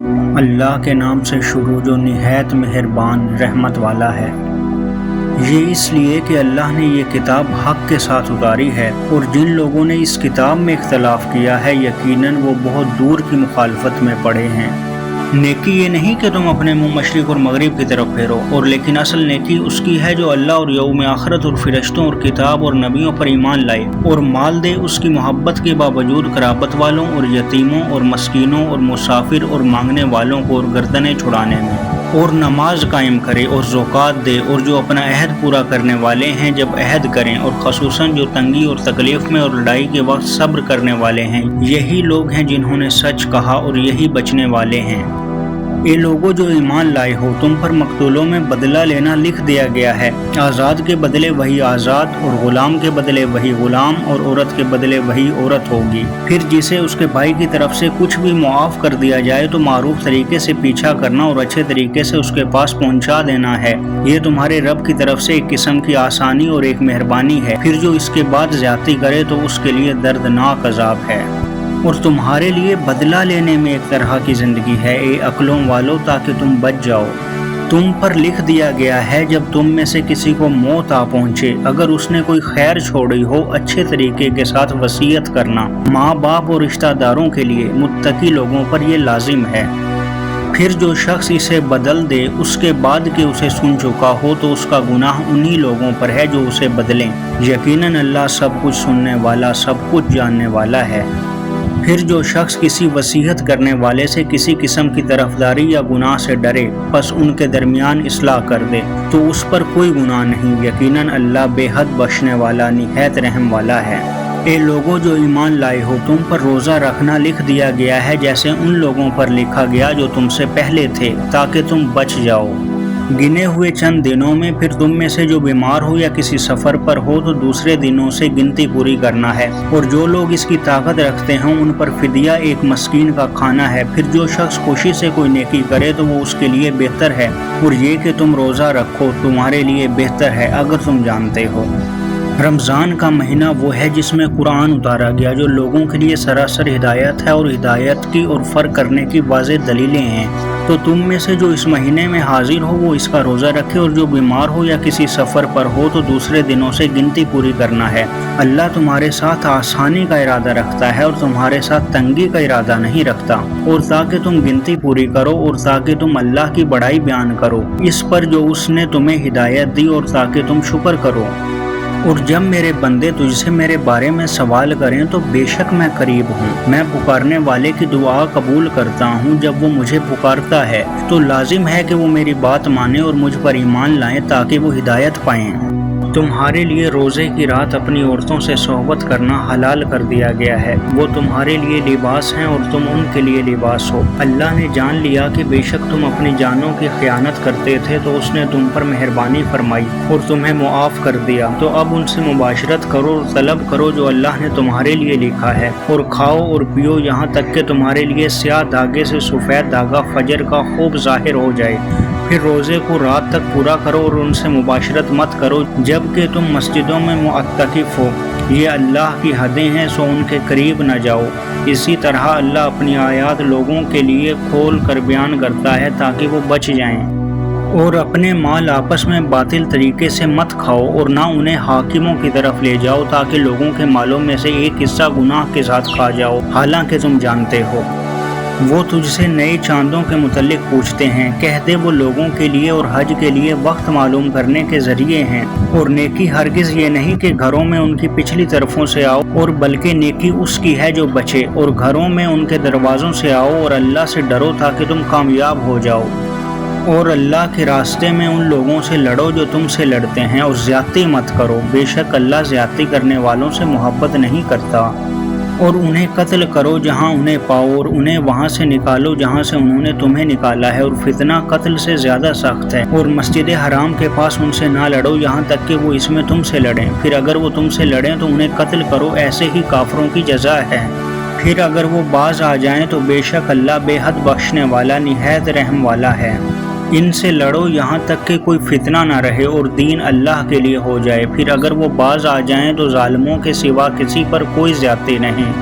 اللہ کے نام سے شروع جو نہایت مہربان رحمت والا ہے۔ یہ اس لیے کہ اللہ نے یہ کتاب حق کے ساتھ اتاری ہے، اور جن لوگوں نے اس کتاب میں اختلاف کیا ہے یقیناً وہ بہت دور کی مخالفت میں پڑے ہیں۔ نیکی یہ نہیں کہ تم اپنے منہ مشرق اور مغرب کی طرف پھیرو، اور لیکن اصل نیکی اس کی ہے جو اللہ اور یوم آخرت اور فرشتوں اور کتاب اور نبیوں پر ایمان لائے اور مال دے اس کی محبت کے باوجود قرابت والوں اور یتیموں اور مسکینوں اور مسافر اور مانگنے والوں کو اور گردنیں چھڑانے میں، اور نماز قائم کرے اور زکوٰۃ دے، اور جو اپنا عہد پورا کرنے والے ہیں جب عہد کریں، اور خصوصاً جو تنگی اور تکلیف میں اور لڑائی کے وقت صبر کرنے والے ہیں، یہی لوگ ہیں جنہوں نے سچ کہا اور یہی بچنے والے ہیں۔ اے لوگوں جو ایمان لائے ہو، تم پر مقتولوں میں بدلہ لینا لکھ دیا گیا ہے، آزاد کے بدلے وہی آزاد، اور غلام کے بدلے وہی غلام، اور عورت کے بدلے وہی عورت ہوگی۔ پھر جسے اس کے بھائی کی طرف سے کچھ بھی معاف کر دیا جائے تو معروف طریقے سے پیچھا کرنا اور اچھے طریقے سے اس کے پاس پہنچا دینا ہے، یہ تمہارے رب کی طرف سے ایک قسم کی آسانی اور ایک مہربانی ہے۔ پھر جو اس کے بعد زیادتی کرے تو اس کے لیے دردناک عذاب ہے، اور تمہارے لیے بدلہ لینے میں ایک طرح کی زندگی ہے، اے عقلوں والو، تاکہ تم بچ جاؤ۔ تم پر لکھ دیا گیا ہے جب تم میں سے کسی کو موت آ پہنچے، اگر اس نے کوئی خیر چھوڑی ہو، اچھے طریقے کے ساتھ وصیت کرنا، ماں باپ اور رشتہ داروں کے لیے، متقی لوگوں پر یہ لازم ہے۔ پھر جو شخص اسے بدل دے اس کے بعد کہ اسے سن چکا ہو تو اس کا گناہ انہی لوگوں پر ہے جو اسے بدلیں، یقیناً اللہ سب کچھ سننے والا، سب کچھ جاننے والا ہے۔ پھر جو شخص کسی وصیت کرنے والے سے کسی قسم کی طرفداری یا گناہ سے ڈرے، پس ان کے درمیان اصلاح کر دے، تو اس پر کوئی گناہ نہیں، یقیناً اللہ بے حد بخشنے والا، نہایت رحم والا ہے۔ اے لوگوں جو ایمان لائے ہو، تم پر روزہ رکھنا لکھ دیا گیا ہے جیسے ان لوگوں پر لکھا گیا جو تم سے پہلے تھے، تاکہ تم بچ جاؤ۔ گنے ہوئے چند دنوں میں پھر تم میں سے جو بیمار ہو یا کسی سفر پر ہو تو دوسرے دنوں سے گنتی پوری کرنا ہے، اور جو لوگ اس کی طاقت رکھتے ہیں ان پر فدیہ ایک مسکین کا کھانا ہے۔ پھر جو شخص خوشی سے کوئی نیکی کرے تو وہ اس کے لیے بہتر ہے، اور یہ کہ تم روزہ رکھو تمہارے لیے بہتر ہے اگر تم جانتے ہو۔ رمضان کا مہینہ وہ ہے جس میں قرآن اتارا گیا، جو لوگوں کے لیے سراسر ہدایت ہے، اور ہدایت کی اور فرق کرنے کی واضح دلیلیں ہیں۔ تو تم میں سے جو اس مہینے میں حاضر ہو وہ اس کا روزہ رکھے، اور جو بیمار ہو یا کسی سفر پر ہو تو دوسرے دنوں سے گنتی پوری کرنا ہے۔ اللہ تمہارے ساتھ آسانی کا ارادہ رکھتا ہے اور تمہارے ساتھ تنگی کا ارادہ نہیں رکھتا، اور تاکہ تم گنتی پوری کرو اور تاکہ تم اللہ کی بڑائی بیان کرو اس پر جو اس نے تمہیں ہدایت دی، اور تاکہ تم شکر کرو۔ اور جب میرے بندے تجھ سے میرے بارے میں سوال کریں تو بے شک میں قریب ہوں، میں پکارنے والے کی دعا قبول کرتا ہوں۔ جب وہ مجھے پکارتا ہے تو لازم ہے کہ وہ میری بات مانیں اور مجھ پر ایمان لائیں تاکہ وہ ہدایت پائیں۔ تمہارے لیے روزے کی رات اپنی عورتوں سے صحبت کرنا حلال کر دیا گیا ہے، وہ تمہارے لیے لباس ہیں اور تم ان کے لیے لباس ہو۔ اللہ نے جان لیا کہ بے شک تم اپنی جانوں کی خیانت کرتے تھے تو اس نے تم پر مہربانی فرمائی اور تمہیں معاف کر دیا، تو اب ان سے مباشرت کرو اور طلب کرو جو اللہ نے تمہارے لیے لکھا ہے، اور کھاؤ اور پیو یہاں تک کہ تمہارے لیے سیاہ دھاگے سے سفید دھاگا فجر کا خوب ظاہر ہو جائے۔ پھر روزے کو رات تک پورا کرو اور ان سے مباشرت مت کرو جبکہ تم مسجدوں میں معتکف ہو، یہ اللہ کی حدیں ہیں سو ان کے قریب نہ جاؤ۔ اسی طرح اللہ اپنی آیات لوگوں کے لیے کھول کر بیان کرتا ہے تاکہ وہ بچ جائیں۔ اور اپنے مال آپس میں باطل طریقے سے مت کھاؤ، اور نہ انہیں حاکموں کی طرف لے جاؤ تاکہ لوگوں کے مالوں میں سے ایک حصہ گناہ کے ساتھ کھا جاؤ، حالانکہ تم جانتے ہو۔ وہ تجھ سے نئے چاندوں کے متعلق پوچھتے ہیں، کہہ دے وہ لوگوں کے لیے اور حج کے لیے وقت معلوم کرنے کے ذریعے ہیں، اور نیکی ہرگز یہ نہیں کہ گھروں میں ان کی پچھلی طرفوں سے آؤ، اور بلکہ نیکی اس کی ہے جو بچے، اور گھروں میں ان کے دروازوں سے آؤ، اور اللہ سے ڈرو تاکہ تم کامیاب ہو جاؤ۔ اور اللہ کے راستے میں ان لوگوں سے لڑو جو تم سے لڑتے ہیں، اور زیادتی مت کرو، بے شک اللہ زیادتی کرنے والوں سے محبت نہیں کرتا۔ اور انہیں قتل کرو جہاں انہیں پاؤ، اور انہیں وہاں سے نکالو جہاں سے انہوں نے تمہیں نکالا ہے، اور فتنہ قتل سے زیادہ سخت ہے۔ اور مسجد حرام کے پاس ان سے نہ لڑو یہاں تک کہ وہ اس میں تم سے لڑیں، پھر اگر وہ تم سے لڑیں تو انہیں قتل کرو، ایسے ہی کافروں کی جزا ہے۔ پھر اگر وہ باز آ جائیں تو بے شک اللہ بے حد بخشنے والا، نہایت رحم والا ہے۔ ان سے لڑو یہاں تک کہ کوئی فتنہ نہ رہے اور دین اللہ کے لیے ہو جائے، پھر اگر وہ باز آ جائیں تو ظالموں کے سوا کسی پر کوئی زیادتی نہیں۔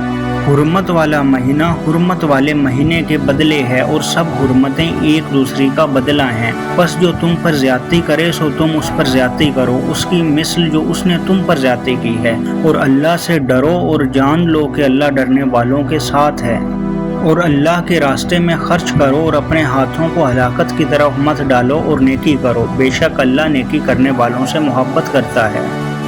حرمت والا مہینہ حرمت والے مہینے کے بدلے ہے اور سب حرمتیں ایک دوسری کا بدلہ ہیں، بس جو تم پر زیادتی کرے سو تم اس پر زیادتی کرو، اس کی مثل جو اس نے تم پر زیادتی کی ہے، اور اللہ سے ڈرو اور جان لو کہ اللہ ڈرنے والوں کے ساتھ ہے، اور اللہ کے راستے میں خرچ کرو اور اپنے ہاتھوں کو ہلاکت کی طرف مت ڈالو اور نیکی کرو، بے شک اللہ نیکی کرنے والوں سے محبت کرتا ہے،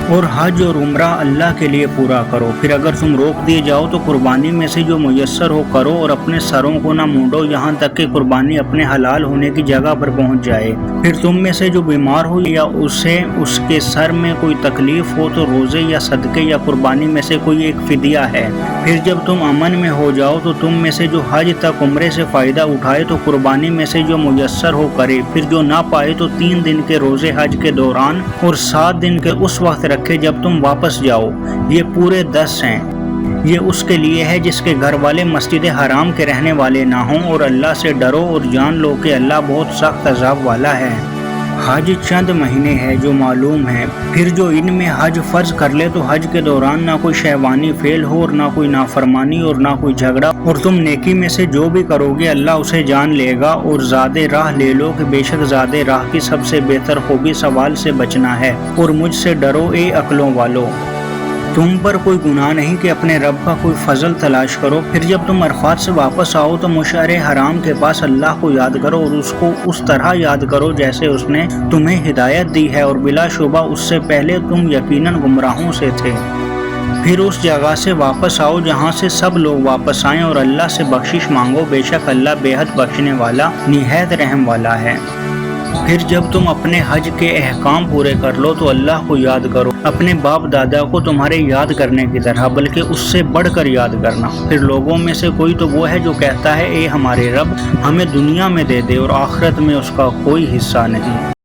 اور حج اور عمرہ اللہ کے لیے پورا کرو، پھر اگر تم روک دیے جاؤ تو قربانی میں سے جو میسر ہو کرو، اور اپنے سروں کو نہ مونڈو یہاں تک کہ قربانی اپنے حلال ہونے کی جگہ پر پہنچ جائے، پھر تم میں سے جو بیمار ہو یا اسے اس کے سر میں کوئی تکلیف ہو تو روزے یا صدقے یا قربانی میں سے کوئی ایک فدیہ ہے، پھر جب تم امن میں ہو جاؤ تو تم میں سے جو حج تک عمرے سے فائدہ اٹھائے تو قربانی میں سے جو میسر ہو کرے، پھر جو نہ پائے تو 3 دن کے روزے حج کے دوران اور 7 دن کے اس وقت رکھے جب تم واپس جاؤ، یہ پورے 10 ہیں، یہ اس کے لیے ہے جس کے گھر والے مسجد حرام کے رہنے والے نہ ہوں، اور اللہ سے ڈرو اور جان لو کہ اللہ بہت سخت عذاب والا ہے۔ حج چند مہینے ہے جو معلوم ہے، پھر جو ان میں حج فرض کر لے تو حج کے دوران نہ کوئی شیوانی فعل ہو اور نہ کوئی نافرمانی اور نہ کوئی جھگڑا، اور تم نیکی میں سے جو بھی کرو گے اللہ اسے جان لے گا، اور زیادہ راہ لے لو کہ بے شک زیادہ راہ کی سب سے بہتر خوبی سوال سے بچنا ہے، اور مجھ سے ڈرو اے عقلوں والو۔ تم پر کوئی گناہ نہیں کہ اپنے رب کا کوئی فضل تلاش کرو، پھر جب تم عرفات سے واپس آؤ تو مشعر حرام کے پاس اللہ کو یاد کرو اور اس کو اس طرح یاد کرو جیسے اس نے تمہیں ہدایت دی ہے، اور بلا شبہ اس سے پہلے تم یقیناً گمراہوں سے تھے۔ پھر اس جگہ سے واپس آؤ جہاں سے سب لوگ واپس آئیں اور اللہ سے بخشش مانگو، بے شک اللہ بے حد بخشنے والا نہایت رحم والا ہے۔ پھر جب تم اپنے حج کے احکام پورے کر لو تو اللہ کو یاد کرو، اپنے باپ دادا کو تمہارے یاد کرنے کی طرح بلکہ اس سے بڑھ کر یاد کرنا۔ پھر لوگوں میں سے کوئی تو وہ ہے جو کہتا ہے اے ہمارے رب ہمیں دنیا میں دے دے اور آخرت میں اس کا کوئی حصہ نہیں۔